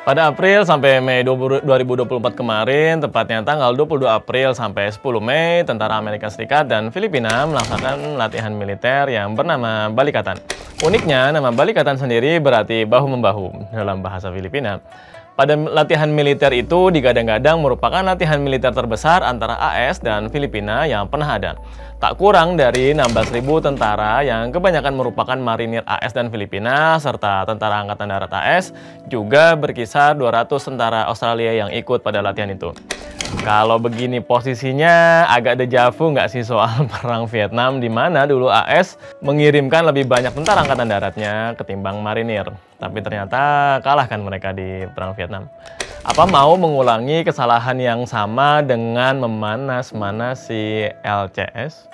Pada April sampai Mei 2024 kemarin, tepatnya tanggal 22 April sampai 10 Mei, tentara Amerika Serikat dan Filipina melaksanakan latihan militer yang bernama Balikatan. Uniknya, nama Balikatan sendiri berarti bahu-membahu dalam bahasa Filipina. Pada latihan militer itu digadang-gadang merupakan latihan militer terbesar antara AS dan Filipina yang pernah ada. Tak kurang dari 16.000 tentara yang kebanyakan merupakan marinir AS dan Filipina serta tentara Angkatan Darat AS, juga berkisar 200 tentara Australia yang ikut pada latihan itu. Kalau begini posisinya agak dejavu nggak sih soal perang Vietnam, di mana dulu AS mengirimkan lebih banyak tentara angkatan daratnya ketimbang marinir. Tapi ternyata kalah kan mereka di perang Vietnam. Apa mau mengulangi kesalahan yang sama dengan memanas-manasi LCS?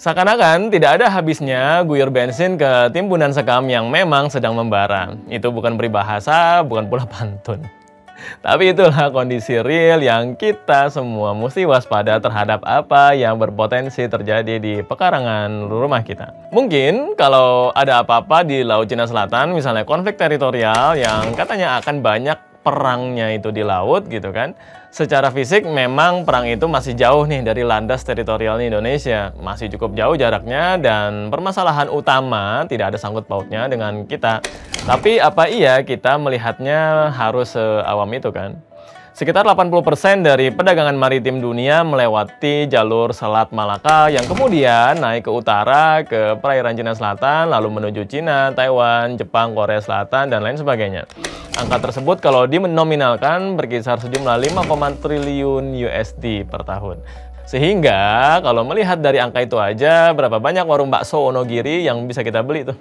Seakan-akan tidak ada habisnya guyur bensin ke timbunan sekam yang memang sedang membara. Itu bukan peribahasa, bukan pula pantun. Tapi itulah kondisi real yang kita semua mesti waspada terhadap apa yang berpotensi terjadi di pekarangan rumah kita. Mungkin kalau ada apa-apa di Laut Cina Selatan, misalnya konflik teritorial yang katanya akan banyak perangnya itu di laut gitu kan. Secara fisik memang perang itu masih jauh nih dari landas teritorialnya Indonesia. Masih cukup jauh jaraknya dan permasalahan utama tidak ada sangkut pautnya dengan kita. Tapi apa iya kita melihatnya harus seawam itu kan? Sekitar 80% dari perdagangan maritim dunia melewati jalur Selat Malaka yang kemudian naik ke utara ke perairan Cina Selatan, lalu menuju Cina, Taiwan, Jepang, Korea Selatan, dan lain sebagainya. Angka tersebut kalau dinominalkan berkisar sejumlah 5, triliun USD per tahun. Sehingga kalau melihat dari angka itu aja, berapa banyak warung bakso Wonogiri yang bisa kita beli tuh.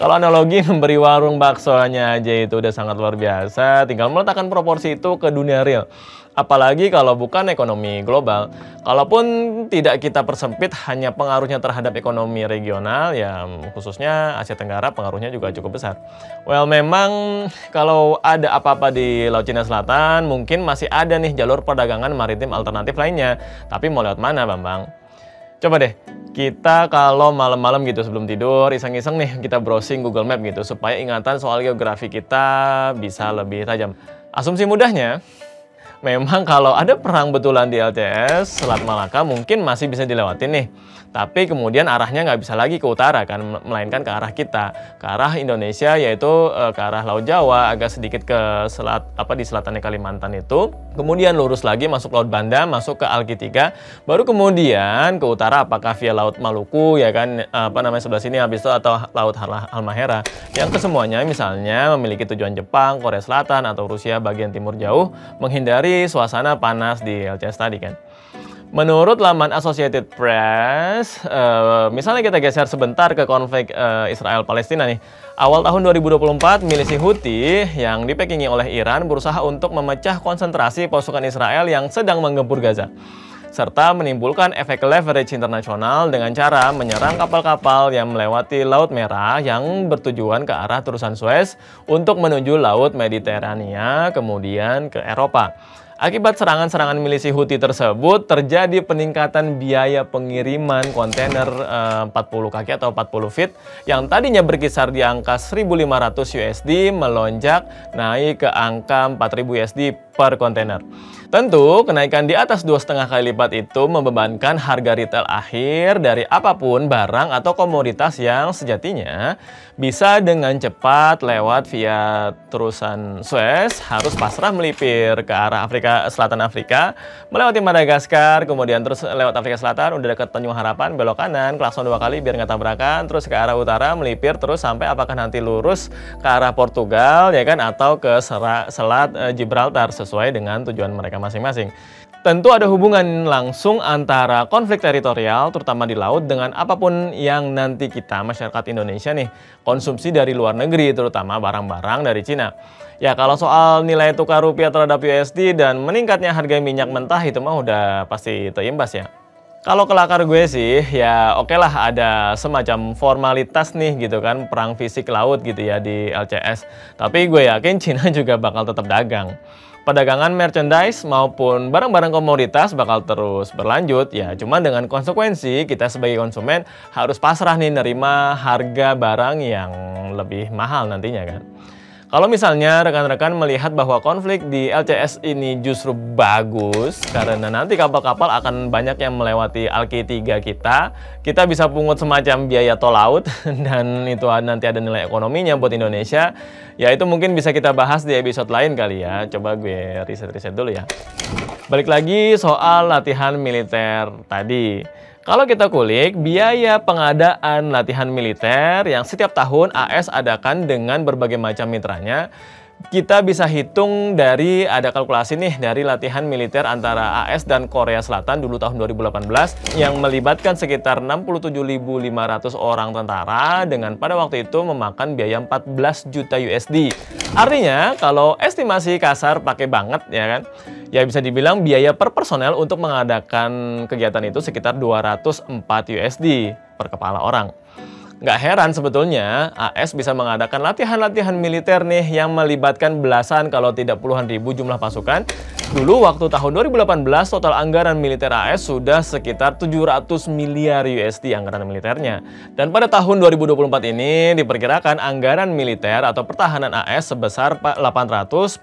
Kalau analogi memberi warung baksonya aja itu udah sangat luar biasa, tinggal meletakkan proporsi itu ke dunia real. Apalagi kalau bukan ekonomi global. Kalaupun tidak kita persempit hanya pengaruhnya terhadap ekonomi regional, ya khususnya Asia Tenggara pengaruhnya juga cukup besar. Well, memang kalau ada apa-apa di Laut Cina Selatan, mungkin masih ada nih jalur perdagangan maritim alternatif lainnya. Tapi mau lewat mana, Bambang? Coba deh, kita kalau malam-malam gitu sebelum tidur, iseng-iseng nih kita browsing Google Map gitu, supaya ingatan soal geografi kita bisa lebih tajam. Asumsi mudahnya, memang kalau ada perang betulan di LCS, Selat Malaka mungkin masih bisa dilewatin nih. Tapi kemudian arahnya nggak bisa lagi ke utara kan, melainkan ke arah kita, ke arah Indonesia, yaitu ke arah Laut Jawa, agak sedikit ke di selatannya Kalimantan itu. Kemudian lurus lagi masuk Laut Banda, masuk ke Alki-3, baru kemudian ke utara apakah via Laut Maluku ya kan, sebelah sini habis itu, atau Laut Halmahera. Yang kesemuanya misalnya memiliki tujuan Jepang, Korea Selatan, atau Rusia bagian timur jauh, menghindari suasana panas di LCS tadi kan. Menurut laman Associated Press, misalnya kita geser sebentar ke konflik Israel-Palestina nih. Awal tahun 2024, milisi Houthi yang dipekingi oleh Iran berusaha untuk memecah konsentrasi pasukan Israel yang sedang menggempur Gaza, serta menimbulkan efek leverage internasional dengan cara menyerang kapal-kapal yang melewati Laut Merah yang bertujuan ke arah terusan Suez untuk menuju Laut Mediterania, kemudian ke Eropa. Akibat serangan-serangan milisi Houthi tersebut, terjadi peningkatan biaya pengiriman kontainer 40 kaki atau 40 feet yang tadinya berkisar di angka 1.500 USD melonjak naik ke angka 4.000 USD per kontainer. Tentu, kenaikan di atas 2,5 kali lipat itu membebankan harga retail akhir dari apapun barang atau komoditas yang sejatinya bisa dengan cepat lewat via terusan Suez, harus pasrah melipir ke arah Selatan Afrika, melewati Madagaskar, kemudian terus lewat Afrika Selatan, udah dekat Tanjung Harapan, belok kanan, klakson 2 kali biar nggak tabrakan, terus ke arah utara, melipir terus sampai apakah nanti lurus ke arah Portugal, ya kan, atau ke Selat Gibraltar sesuai dengan tujuan mereka masing-masing. Tentu ada hubungan langsung antara konflik teritorial, terutama di laut, dengan apapun yang nanti kita, masyarakat Indonesia nih, konsumsi dari luar negeri, terutama barang-barang dari Cina. Ya kalau soal nilai tukar rupiah terhadap USD dan meningkatnya harga minyak mentah itu mah udah pasti terimbas ya. Kalau kelakar gue sih, ya oke lah ada semacam formalitas nih gitu kan, perang fisik laut gitu ya di LCS. Tapi gue yakin Cina juga bakal tetap dagang. Perdagangan merchandise maupun barang-barang komoditas bakal terus berlanjut ya, cuma dengan konsekuensi kita sebagai konsumen harus pasrah nih nerima harga barang yang lebih mahal nantinya kan. Kalau misalnya rekan-rekan melihat bahwa konflik di LCS ini justru bagus karena nanti kapal-kapal akan banyak yang melewati Alki 3 kita bisa pungut semacam biaya tol laut dan itu nanti ada nilai ekonominya buat Indonesia, ya itu mungkin bisa kita bahas di episode lain kali ya. Coba gue riset-riset dulu ya. Balik lagi soal latihan militer tadi. Kalau kita kulik, biaya pengadaan latihan militer yang setiap tahun AS adakan dengan berbagai macam mitranya, kita bisa hitung dari, ada kalkulasi nih, dari latihan militer antara AS dan Korea Selatan dulu tahun 2018 yang melibatkan sekitar 67.500 orang tentara dengan pada waktu itu memakan biaya 14 juta USD. Artinya, kalau estimasi kasar pakai banget ya kan, ya bisa dibilang biaya per personel untuk mengadakan kegiatan itu sekitar 204 USD per kepala orang. Nggak heran sebetulnya AS bisa mengadakan latihan-latihan militer nih yang melibatkan belasan kalau tidak puluhan ribu jumlah pasukan. Dulu waktu tahun 2018 total anggaran militer AS sudah sekitar 700 miliar USD anggaran militernya. Dan pada tahun 2024 ini diperkirakan anggaran militer atau pertahanan AS sebesar 841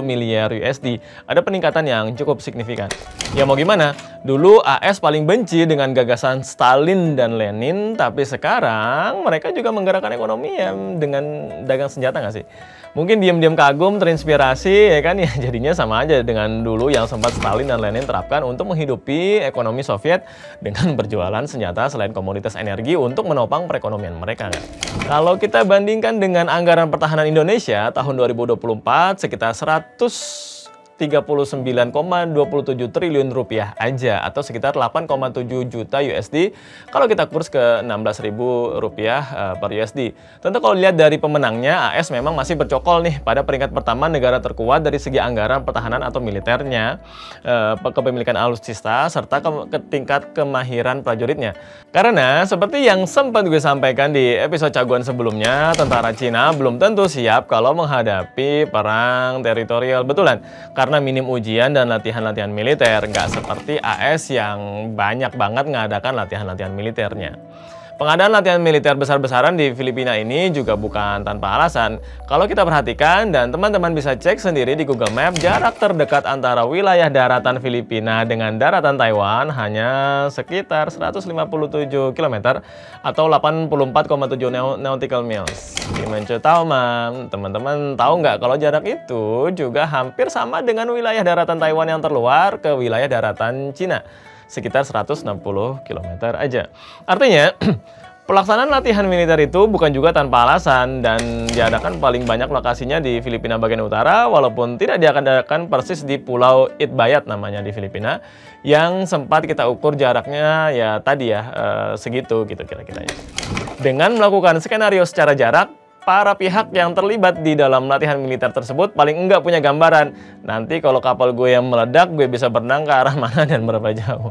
miliar USD. Ada peningkatan yang cukup signifikan. Ya mau gimana? Dulu AS paling benci dengan gagasan Stalin dan Lenin, tapi sekarang mereka juga menggerakkan ekonomi ya dengan dagang senjata nggak sih? Mungkin diam-diam kagum, terinspirasi ya kan, ya jadinya sama aja dengan dulu yang sempat Stalin dan Lenin terapkan untuk menghidupi ekonomi Soviet dengan berjualan senjata selain komoditas energi untuk menopang perekonomian mereka kan. Kalau kita bandingkan dengan anggaran pertahanan Indonesia tahun 2024 sekitar 39,27 triliun rupiah aja atau sekitar 8,7 juta USD kalau kita kurs ke 16.000 rupiah per USD. Tentu kalau lihat dari pemenangnya, AS memang masih bercokol nih pada peringkat pertama negara terkuat dari segi anggaran pertahanan atau militernya, kepemilikan alutsista serta ke tingkat kemahiran prajuritnya. Karena seperti yang sempat gue sampaikan di episode Caguan sebelumnya, tentara Cina belum tentu siap kalau menghadapi perang teritorial betulan. Karena minim ujian dan latihan-latihan militer, nggak seperti AS yang banyak banget mengadakan latihan-latihan militernya. Pengadaan latihan militer besar-besaran di Filipina ini juga bukan tanpa alasan. Kalau kita perhatikan dan teman-teman bisa cek sendiri di Google Map, jarak terdekat antara wilayah daratan Filipina dengan daratan Taiwan hanya sekitar 157 km atau 84,7 nautical miles. Gimana tahu, Mam? Teman-teman tahu nggak kalau jarak itu juga hampir sama dengan wilayah daratan Taiwan yang terluar ke wilayah daratan Cina, sekitar 160 km aja. Artinya, pelaksanaan latihan militer itu bukan juga tanpa alasan dan diadakan paling banyak lokasinya di Filipina bagian utara, walaupun tidak diadakan persis di Pulau Itbayat namanya di Filipina, yang sempat kita ukur jaraknya ya tadi ya segitu gitu kira-kiranya. Dengan melakukan skenario secara jarak, para pihak yang terlibat di dalam latihan militer tersebut paling enggak punya gambaran nanti kalau kapal gue yang meledak, gue bisa berenang ke arah mana dan berapa jauh.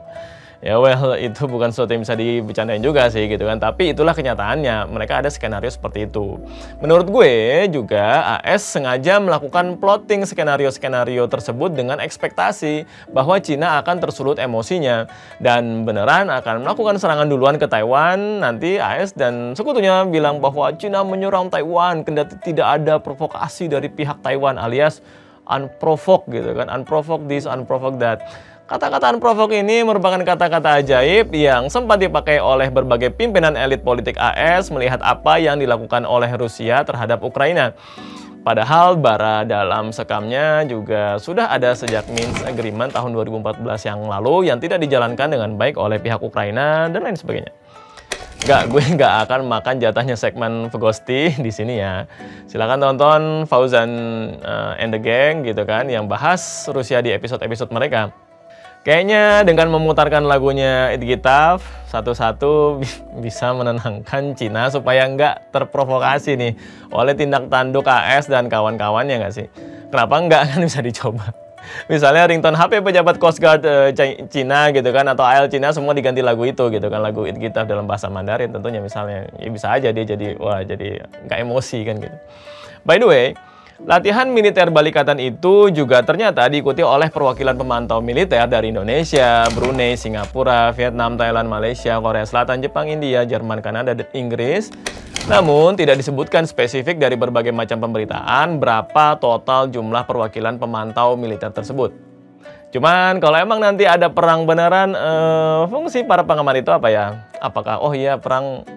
Ya well, itu bukan sesuatu yang bisa dibicarain juga sih gitu kan, tapi itulah kenyataannya, mereka ada skenario seperti itu. Menurut gue juga AS sengaja melakukan plotting skenario-skenario tersebut dengan ekspektasi bahwa Cina akan tersulut emosinya dan beneran akan melakukan serangan duluan ke Taiwan. Nanti AS dan sekutunya bilang bahwa Cina menyerang Taiwan kendati tidak ada provokasi dari pihak Taiwan, alias unprovoked gitu kan, unprovoked this, unprovoked that. Kata-kata unprovoked ini merupakan kata-kata ajaib yang sempat dipakai oleh berbagai pimpinan elit politik AS melihat apa yang dilakukan oleh Rusia terhadap Ukraina. Padahal bara dalam sekamnya juga sudah ada sejak Minsk Agreement tahun 2014 yang lalu yang tidak dijalankan dengan baik oleh pihak Ukraina dan lain sebagainya. Gue nggak akan makan jatahnya segmen Vegosti di sini ya. Silakan tonton Fauzan and the Gang gitu kan yang bahas Rusia di episode-episode mereka. Kayaknya dengan memutarkan lagunya It Gitaf satu-satu bisa menenangkan Cina supaya nggak terprovokasi nih oleh tindak tanduk AS dan kawan-kawannya nggak sih? Kenapa nggak kan bisa dicoba? Misalnya ringtone HP pejabat Coast Guard Cina gitu kan, atau AL Cina semua diganti lagu itu gitu kan, lagu It Kita dalam bahasa Mandarin tentunya misalnya. Ya bisa aja dia jadi, wah jadi nggak emosi kan gitu. By the way, latihan militer Balikatan itu juga ternyata diikuti oleh perwakilan pemantau militer dari Indonesia, Brunei, Singapura, Vietnam, Thailand, Malaysia, Korea Selatan, Jepang, India, Jerman, Kanada, dan Inggris. Namun, tidak disebutkan spesifik dari berbagai macam pemberitaan berapa total jumlah perwakilan pemantau militer tersebut. Cuman, kalau emang nanti ada perang beneran, fungsi para pengamat itu apa ya? Apakah, oh iya perang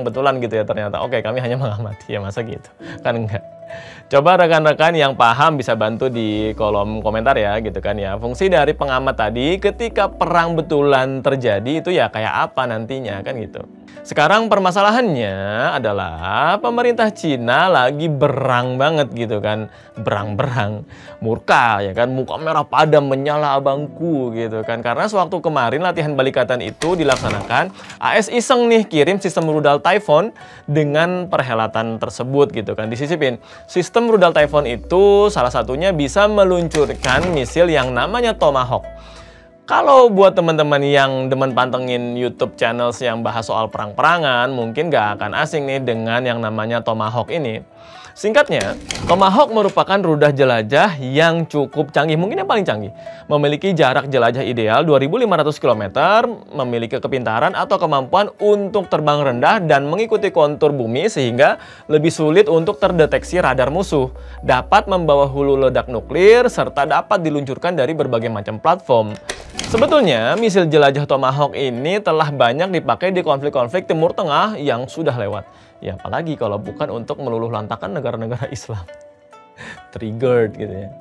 betulan gitu ya ternyata. Oke, kami hanya mengamati, ya masa gitu? Kan enggak. Coba rekan-rekan yang paham bisa bantu di kolom komentar ya gitu kan ya. Fungsi dari pengamat tadi ketika perang betulan terjadi itu ya kayak apa nantinya kan gitu. Sekarang permasalahannya adalah pemerintah Cina lagi berang banget gitu kan. Berang-berang, murka ya kan, muka merah padam menyala abangku gitu kan. Karena sewaktu kemarin latihan Balikatan itu dilaksanakan, AS iseng nih kirim sistem rudal Typhoon dengan perhelatan tersebut gitu kan, disisipin. Sistem rudal Typhoon itu salah satunya bisa meluncurkan misil yang namanya Tomahawk. Kalau buat teman-teman yang demen pantengin YouTube channels yang bahas soal perang-perangan, mungkin gak akan asing nih dengan yang namanya Tomahawk ini. Singkatnya, Tomahawk merupakan rudal jelajah yang cukup canggih, mungkin yang paling canggih. Memiliki jarak jelajah ideal 2.500 km, memiliki kepintaran atau kemampuan untuk terbang rendah dan mengikuti kontur bumi sehingga lebih sulit untuk terdeteksi radar musuh. Dapat membawa hulu ledak nuklir, serta dapat diluncurkan dari berbagai macam platform. Sebetulnya, misil jelajah Tomahawk ini telah banyak dipakai di konflik-konflik Timur Tengah yang sudah lewat. Ya, apalagi kalau bukan untuk meluluh lantakan negara-negara Islam. Triggered gitu ya.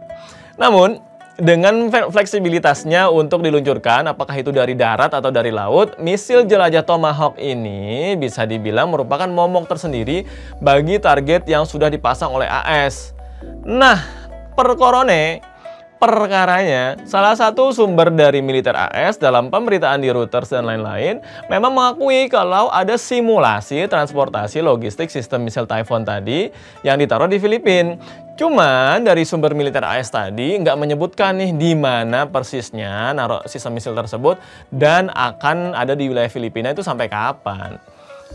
Namun, dengan fleksibilitasnya untuk diluncurkan, apakah itu dari darat atau dari laut, misil jelajah Tomahawk ini bisa dibilang merupakan momok tersendiri bagi target yang sudah dipasang oleh AS. Nah, perkaranya, salah satu sumber dari militer AS dalam pemberitaan di Reuters dan lain-lain memang mengakui kalau ada simulasi transportasi logistik sistem misil Typhoon tadi yang ditaruh di Filipina. Cuman dari sumber militer AS tadi nggak menyebutkan nih di mana persisnya naruh sistem misil tersebut dan akan ada di wilayah Filipina itu sampai kapan.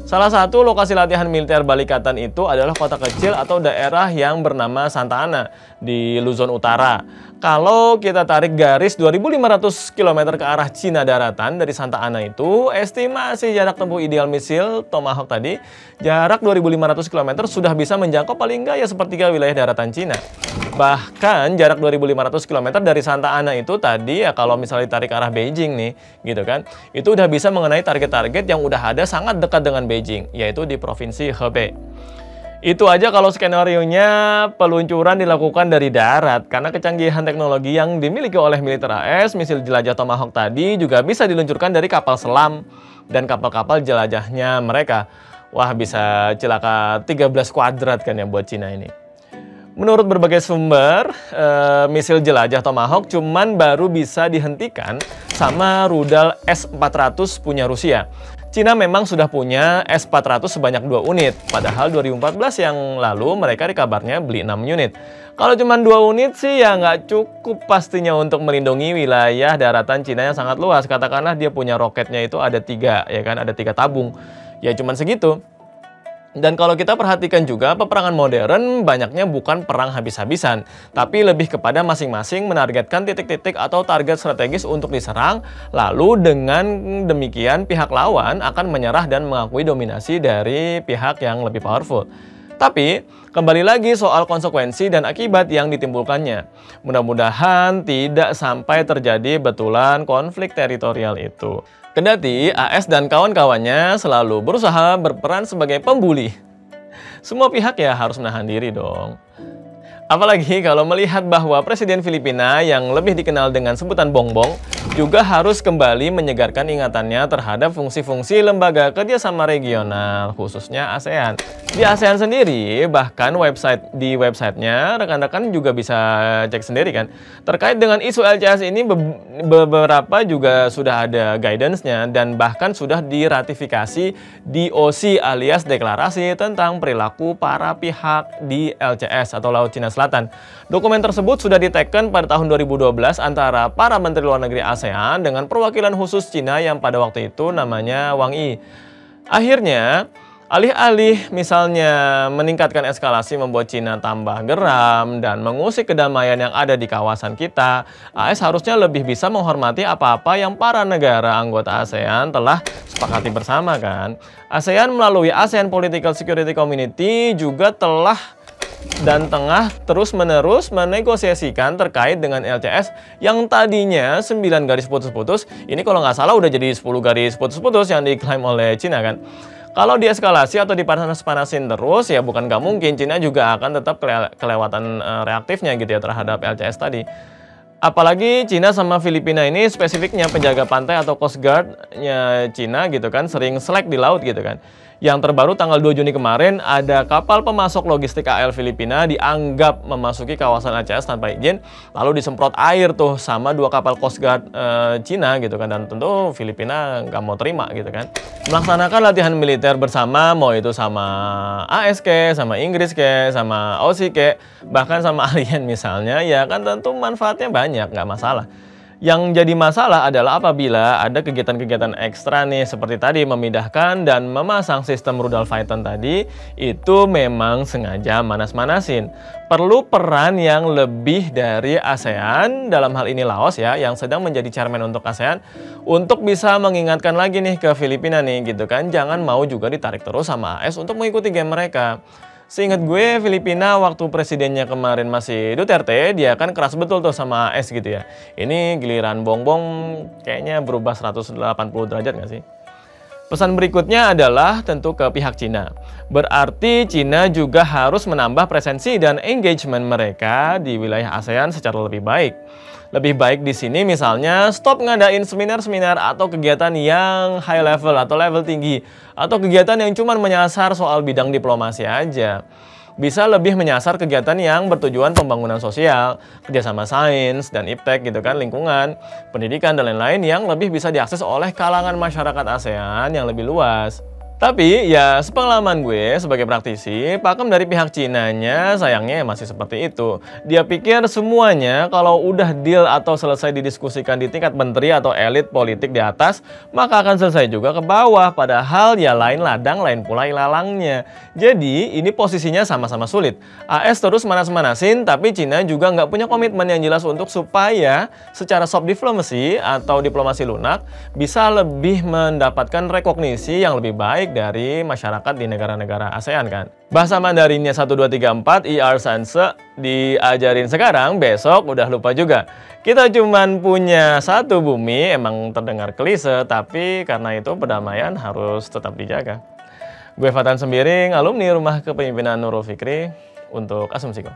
Salah satu lokasi latihan militer Balikatan itu adalah kota kecil atau daerah yang bernama Santa Ana di Luzon Utara. Kalau kita tarik garis 2.500 km ke arah Cina daratan dari Santa Ana itu, estimasi jarak tempuh ideal misil Tomahawk tadi, jarak 2.500 km sudah bisa menjangkau paling nggak ya sepertiga wilayah daratan Cina. Bahkan jarak 2.500 km dari Santa Ana itu tadi ya kalau misalnya ditarik ke arah Beijing nih, gitu kan, itu udah bisa mengenai target-target yang udah ada sangat dekat dengan Beijing, yaitu di Provinsi Hebei. Itu aja kalau skenario-nya peluncuran dilakukan dari darat. Karena kecanggihan teknologi yang dimiliki oleh militer AS, misil jelajah Tomahawk tadi juga bisa diluncurkan dari kapal selam dan kapal-kapal jelajahnya mereka. Wah, bisa celaka 13 kuadrat kan ya buat Cina ini. Menurut berbagai sumber, misil jelajah Tomahawk cuman baru bisa dihentikan sama rudal S-400 punya Rusia. Cina memang sudah punya S-400 sebanyak 2 unit, padahal 2014 yang lalu mereka dikabarnya beli 6 unit. Kalau cuma 2 unit sih ya nggak cukup pastinya untuk melindungi wilayah daratan Cina yang sangat luas. Katakanlah dia punya roketnya itu ada 3, ya kan, ada 3 tabung. Ya cuman segitu. Dan kalau kita perhatikan juga, peperangan modern banyaknya bukan perang habis-habisan, tapi lebih kepada masing-masing menargetkan titik-titik atau target strategis untuk diserang, lalu dengan demikian pihak lawan akan menyerah dan mengakui dominasi dari pihak yang lebih powerful. Tapi, kembali lagi soal konsekuensi dan akibat yang ditimbulkannya. Mudah-mudahan tidak sampai terjadi betulan konflik teritorial itu. Kendati AS dan kawan-kawannya selalu berusaha berperan sebagai pembuli. Semua pihak ya harus menahan diri dong. Apalagi kalau melihat bahwa Presiden Filipina yang lebih dikenal dengan sebutan Bongbong juga harus kembali menyegarkan ingatannya terhadap fungsi-fungsi lembaga kerjasama regional, khususnya ASEAN. Di ASEAN sendiri, bahkan di websitenya, rekan-rekan juga bisa cek sendiri kan. Terkait dengan isu LCS ini, beberapa juga sudah ada guidance-nya dan bahkan sudah diratifikasi DOC alias Deklarasi tentang perilaku para pihak di LCS atau Laut Cina Selatan. Dokumen tersebut sudah diteken pada tahun 2012 antara para Menteri Luar Negeri ASEAN dengan perwakilan khusus Cina yang pada waktu itu namanya Wang Yi. Akhirnya, alih-alih misalnya meningkatkan eskalasi membuat Cina tambah geram dan mengusik kedamaian yang ada di kawasan kita, AS harusnya lebih bisa menghormati apa-apa yang para negara anggota ASEAN telah sepakati bersama kan. ASEAN melalui ASEAN Political Security Community juga telah dan tengah terus-menerus menegosiasikan terkait dengan LCS yang tadinya 9 garis putus-putus, ini kalau nggak salah udah jadi 10 garis putus-putus yang diklaim oleh Cina kan. Kalau dieskalasi atau dipanas-panasin terus, ya bukan nggak mungkin Cina juga akan tetap kelewatan reaktifnya gitu ya terhadap LCS tadi. Apalagi Cina sama Filipina ini spesifiknya penjaga pantai atau Coast Guard-nya Cina gitu kan, sering slack di laut gitu kan. Yang terbaru tanggal 2 Juni kemarin ada kapal pemasok logistik AL Filipina dianggap memasuki kawasan ACS tanpa izin, lalu disemprot air tuh sama 2 kapal Coast Guard Cina gitu kan, dan tentu Filipina nggak mau terima gitu kan. Melaksanakan latihan militer bersama, mau itu sama AS sama Inggris sama Aussie bahkan sama alien misalnya, ya kan tentu manfaatnya banyak, nggak masalah. Yang jadi masalah adalah apabila ada kegiatan-kegiatan ekstra nih, seperti tadi memindahkan dan memasang sistem rudal Phaeton tadi, itu memang sengaja manas-manasin. Perlu peran yang lebih dari ASEAN, dalam hal ini Laos ya, yang sedang menjadi chairman untuk ASEAN, untuk bisa mengingatkan lagi nih ke Filipina nih gitu kan, jangan mau juga ditarik terus sama AS untuk mengikuti game mereka. Seingat gue, Filipina waktu presidennya kemarin masih Duterte, dia kan keras betul tuh sama AS gitu ya. Ini giliran bongbong kayaknya berubah 180 derajat nggak sih? Pesan berikutnya adalah tentu ke pihak Cina. Berarti Cina juga harus menambah presensi dan engagement mereka di wilayah ASEAN secara lebih baik. Lebih baik di sini misalnya stop ngadain seminar-seminar atau kegiatan yang high level atau level tinggi, atau kegiatan yang cuma menyasar soal bidang diplomasi aja. Bisa lebih menyasar kegiatan yang bertujuan pembangunan sosial, kerjasama sains dan iptek gitu kan, lingkungan, pendidikan dan lain-lain yang lebih bisa diakses oleh kalangan masyarakat ASEAN yang lebih luas. Tapi ya sepengalaman gue sebagai praktisi, pakem dari pihak Cinanya sayangnya masih seperti itu. Dia pikir semuanya kalau udah deal atau selesai didiskusikan di tingkat menteri atau elit politik di atas, maka akan selesai juga ke bawah. Padahal ya lain ladang, lain pula ilalangnya. Jadi ini posisinya sama-sama sulit. AS terus manas-manasin, tapi Cina juga nggak punya komitmen yang jelas untuk supaya secara soft diplomacy atau diplomasi lunak bisa lebih mendapatkan rekognisi yang lebih baik dari masyarakat di negara-negara ASEAN kan. Bahasa Mandarinnya 1, 2, 3, 4, IR Sanse diajarin sekarang, besok udah lupa juga. Kita cuman punya satu bumi, emang terdengar klise, tapi karena itu perdamaian harus tetap dijaga. Gue Fatan Sembiring, alumni Rumah Kepemimpinan Nurul Fikri, untuk Asumsiko.